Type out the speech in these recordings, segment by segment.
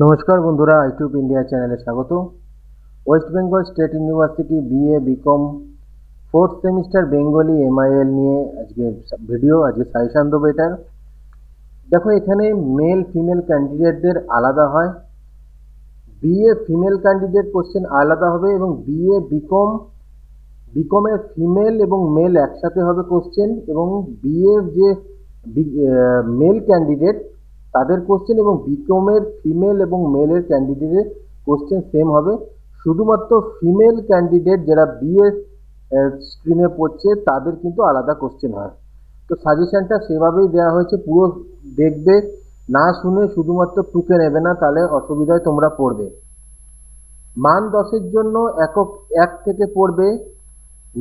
নমস্কার বন্ধুরা, YouTube India চ্যানেলে স্বাগত। West Bengal State University BA BCom fourth semester Bengali MIL নিয়ে আজকে ভিডিও, আজকে সাজেশান দেবো এটার। দেখো, এখানে মেল ফিমেল ক্যান্ডিডেটদের আলাদা হয়। বিএ ফিমেল ক্যান্ডিডেট কোশ্চেন আলাদা হবে এবং বিএ বিকমের ফিমেল এবং মেল একসাথে হবে কোশ্চেন, এবং বিএ যে মেল ক্যান্ডিডেট তাদের কোশ্চেন এবং বিকমের ফিমেল এবং মেলের ক্যান্ডিডেটের কোশ্চেন সেম হবে। শুধুমাত্র ফিমেল ক্যান্ডিডেট যারা বিএ স্ট্রিমে পড়ছে তাদের কিন্তু আলাদা কোশ্চেন হয়। তো সাজেশনটা সেভাবেই দেওয়া হয়েছে, পুরো দেখবে, না শুনে শুধুমাত্র টুকে নেবে না, তাহলে অসুবিধায় তোমরা পড়বে। মান 10-এর জন্য একক 1 থেকে পড়বে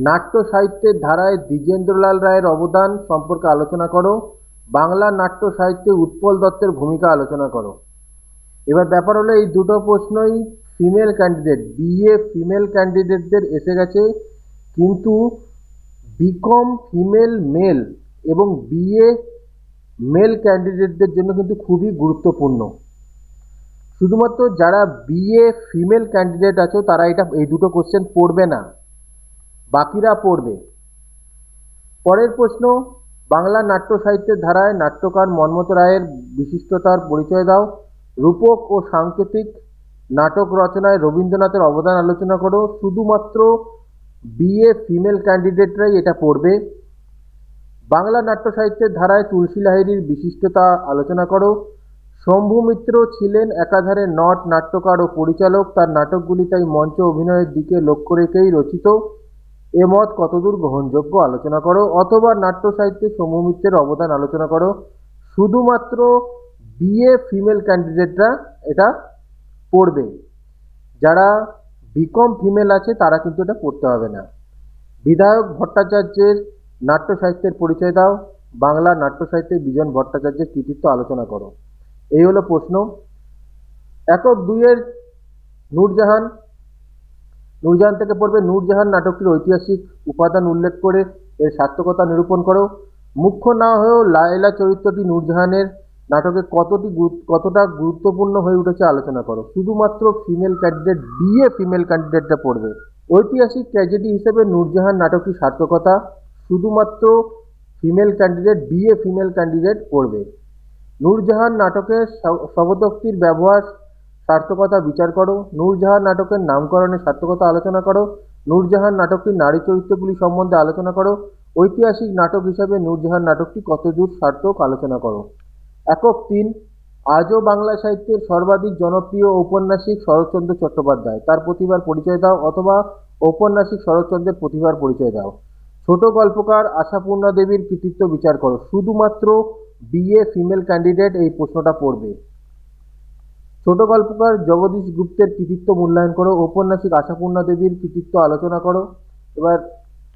নাট্য সাহিত্যের ধারায় দ্বিজেন্দ্রলাল রায়ের অবদান সম্পর্কে আলোচনা করো। বাংলা নাট্য সাহিত্যে উৎপল দত্তের ভূমিকা আলোচনা করো। এবার ব্যাপার হলো, এই দুটো প্রশ্নই ফিমেল ক্যান্ডিডেট, বিএ ফিমেল ক্যান্ডিডেটদের এসে গেছে, কিন্তু বিকম ফিমেল মেল এবং বিএ মেল ক্যান্ডিডেটদের জন্য কিন্তু খুবই গুরুত্বপূর্ণ। শুধুমাত্র যারা বিএ ফিমেল ক্যান্ডিডেট আছো তারা এই দুটো কোশ্চেন পড়বে না, বাকিরা পড়বে। পরের প্রশ্ন, বাংলা নাট্য সাহিত্যের ধারায় নাট্যকার মন্মথ রায়ের বিশিষ্টতার পরিচয় দাও। রূপক ও সাংকেতিক নাটক রচনায় রবীন্দ্রনাথের অবদান আলোচনা করো। শুধুমাত্র বিএ ফিমেল ক্যান্ডিডেটরাই এটা পড়বে। বাংলা নাট্য সাহিত্যের ধারায় তুলসী লাহিড়ীর বিশিষ্টতা আলোচনা করো। শম্ভু মিত্র ছিলেন একাধারে নট, নাট্যকার ও পরিচালক। তার নাটকগুলি তাই মঞ্চ অভিনয়ের দিকে লক্ষ্য রেখেই রচিত। এ মত কতদূর গ্রহণযোগ্য আলোচনা করো। অথবা নাট্য সাহিত্যে শম্ভু মিত্রের অবদান আলোচনা করো। শুধুমাত্র বিএ ফিমেল ক্যান্ডিডেটরা এটা পড়বে, যারা বিকম ফিমেল আছে তারা কিন্তু এটা পড়তে হবে না। বিধায়ক ভট্টাচার্যের নাট্য সাহিত্যের পরিচয় দাও। বাংলা নাট্য সাহিত্যে বিজন ভট্টাচার্যের কৃতিত্ব আলোচনা করো। এই হলো প্রশ্ন। একক 2-এর নূরজাহান থেকে পড়বে নূরজাহান নাটকটির ঐতিহাসিক উপাদান উল্লেখ করে এর সার্থকতা নিরূপণ করো। মুখ্য না হয়েও লায়লা চরিত্রটি নূরজাহানের নাটকে কতটা গুরুত্বপূর্ণ হয়ে উঠেছে আলোচনা করো। শুধুমাত্র ফিমেল ক্যান্ডিডেট, বিএ ফিমেল ক্যান্ডিডেটটা পড়বে। ঐতিহাসিক ট্র্যাজেডি হিসেবে নূরজাহান নাটকটির সার্থকতা শুধুমাত্র female candidate, BA female candidate পড়বে। নূরজাহান নাটকের শব্দোক্তির ব্যবহার সার্থকতা বিচার করো। নূরজাহান নাটকের নামকরণের সার্থকতা আলোচনা করো। নূরজাহান নাটকটির নারী চরিত্রগুলি সম্বন্ধে আলোচনা করো। ঐতিহাসিক নাটক হিসাবে নূরজাহান নাটকটি কতদূর সার্থক আলোচনা করো। একক 3, আজও বাংলা সাহিত্যের সর্বাধিক জনপ্রিয় ঔপন্যাসিক শরৎচন্দ্র চট্টোপাধ্যায়, তার প্রতিভার পরিচয় দাও। অথবা ঔপন্যাসিক শরৎচন্দ্রের প্রতিভার পরিচয় দাও। ছোট গল্পকার আশাপূর্ণা দেবীর কৃতিত্ব বিচার করো। শুধুমাত্র বিএ ফিমেল ক্যান্ডিডেট এই প্রশ্নটা পড়বে। ছোট গল্পকার জগদীশ গুপ্তের কৃতিত্ব মূল্যায়ন করো। ঔপন্যাসিক আশাপূর্ণা দেবীর কৃতিত্ব আলোচনা করো। এবার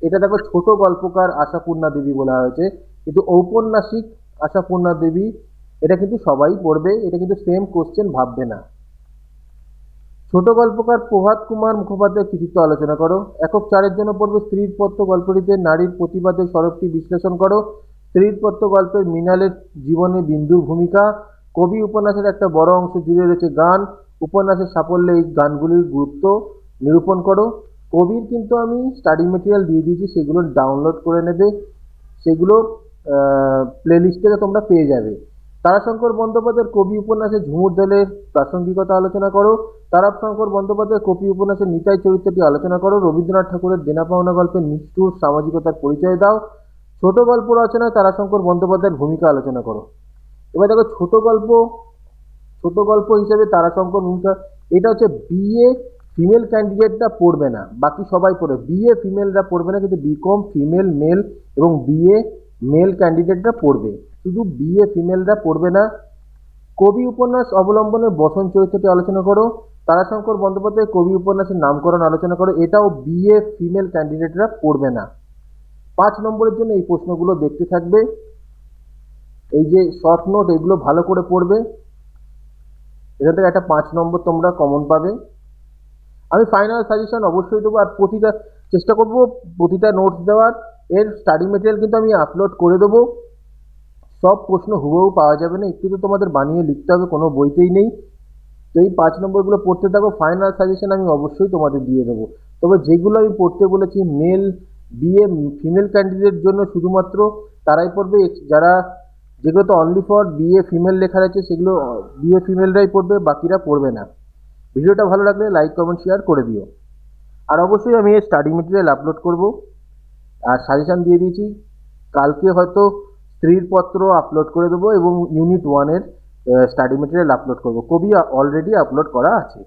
এটা দেখো, ছোট গল্পকার আশাপূর্ণা দেবী বলা হয়েছে, কিন্তু ঔপন্যাসিক আশাপূর্ণা দেবী এটা কিন্তু সবাই পড়বে, এটা কিন্তু সেম কোশ্চেন ভাববে না। ছোট গল্পকার প্রভাত কুমার মুখোপাধ্যায়ের কৃতিত্ব আলোচনা করো। একক 4-এর জন্য পড়বে স্ত্রীর পত্র গল্পটিতে নারীর প্রতিবাদের স্বরূপটি বিশ্লেষণ করো। স্ত্রীর পত্র গল্পের মৃণালের জীবনে বিন্দুর ভূমিকা। কবি উপন্যাসের একটা বড় অংশ জুড়ে রয়েছে গান। উপন্যাসের সাফল্যে এই গানগুলির গুরুত্ব নিরূপণ করো। কবির কিন্তু আমি স্টাডি মেটেরিয়াল দিয়ে দিয়েছি, সেগুলো ডাউনলোড করে নেবে, সেগুলো প্লেলিস্ট থেকে তোমরা পেয়ে যাবে। তারাশঙ্কর বন্দ্যোপাধ্যায়ের কবি উপন্যাসে ঝুমুর দলের প্রাসঙ্গিকতা আলোচনা করো। তারাশঙ্কর বন্দ্যোপাধ্যায়ের কবি উপন্যাসের নিতাই চরিত্রটি আলোচনা করো। রবীন্দ্রনাথ ঠাকুরের দেনা পাওনা গল্পের নিষ্ঠুর সামাজিকতার পরিচয় দাও। ছোট গল্প রচনায় তারাশঙ্কর বন্দ্যোপাধ্যায়ের ভূমিকা আলোচনা করো। এবার দেখো, ছোট গল্প হিসেবে তারাশঙ্কর ভূমিকা, এটা হচ্ছে বিএ ফিমেল ক্যান্ডিডেটটা পড়বে না, বাকি সবাই পড়বে। বিএ ফিমেলরা পড়বে না, কিন্তু বিকম ফিমেল মেল এবং বিএ মেল ক্যান্ডিডেটরা পড়বে, শুধু বিএ ফিমেলরা পড়বে না। কবি উপন্যাস অবলম্বনে বসন চরিত্রটি আলোচনা করো। তারাশঙ্কর বন্দ্যোপাধ্যায়ের কবি উপন্যাসের নামকরণ আলোচনা করো। এটাও বিএ ফিমেল ক্যান্ডিডেটরা পড়বে না। 5 নম্বরের জন্য এই প্রশ্নগুলো দেখতে থাকবে, এই যে শর্ট নোট, এগুলো ভালো করে পড়বে, এখান থেকে একটা 5 নম্বর তোমরা কমন পাবে। আমি ফাইনাল সাজেশন অবশ্যই দেবো, আর চেষ্টা করব প্রতিটা নোটস দেওয়ার। এর স্টাডি মেটেরিয়াল কিন্তু আমি আপলোড করে দেবো। সব প্রশ্ন হুবহু পাওয়া যাবে না, একটু তো তোমাদের বানিয়ে লিখতে হবে, কোনো বইতেই নেই। তো এই 5 নম্বরগুলো পড়তে থাকো, ফাইনাল সাজেশন আমি অবশ্যই তোমাদের দিয়ে দেবো। তবে যেগুলো আমি পড়তে বলেছি মেল বিএ ফিমেল ক্যান্ডিডেট জন্য শুধুমাত্র তারাই পড়বে, যারা যেগুলো তো অনলি ফর বিএ ফিমেল লেখা আছে সেগুলো বিএ ফিমেলরাই পড়বে, বাকিরা পড়বে না। ভিডিওটা ভালো লাগলে লাইক কমেন্ট শেয়ার করে দিও। আর অবশ্যই আমি এই স্টাডি মেটেরিয়াল আপলোড করব, আর সাজেশান দিয়ে দিয়েছি। কালকে হয়তো স্ত্রীর পত্র আপলোড করে দেবো এবং ইউনিট 1-এর স্টাডি মেটেরিয়াল আপলোড করব। কবি অলরেডি আপলোড করা আছে।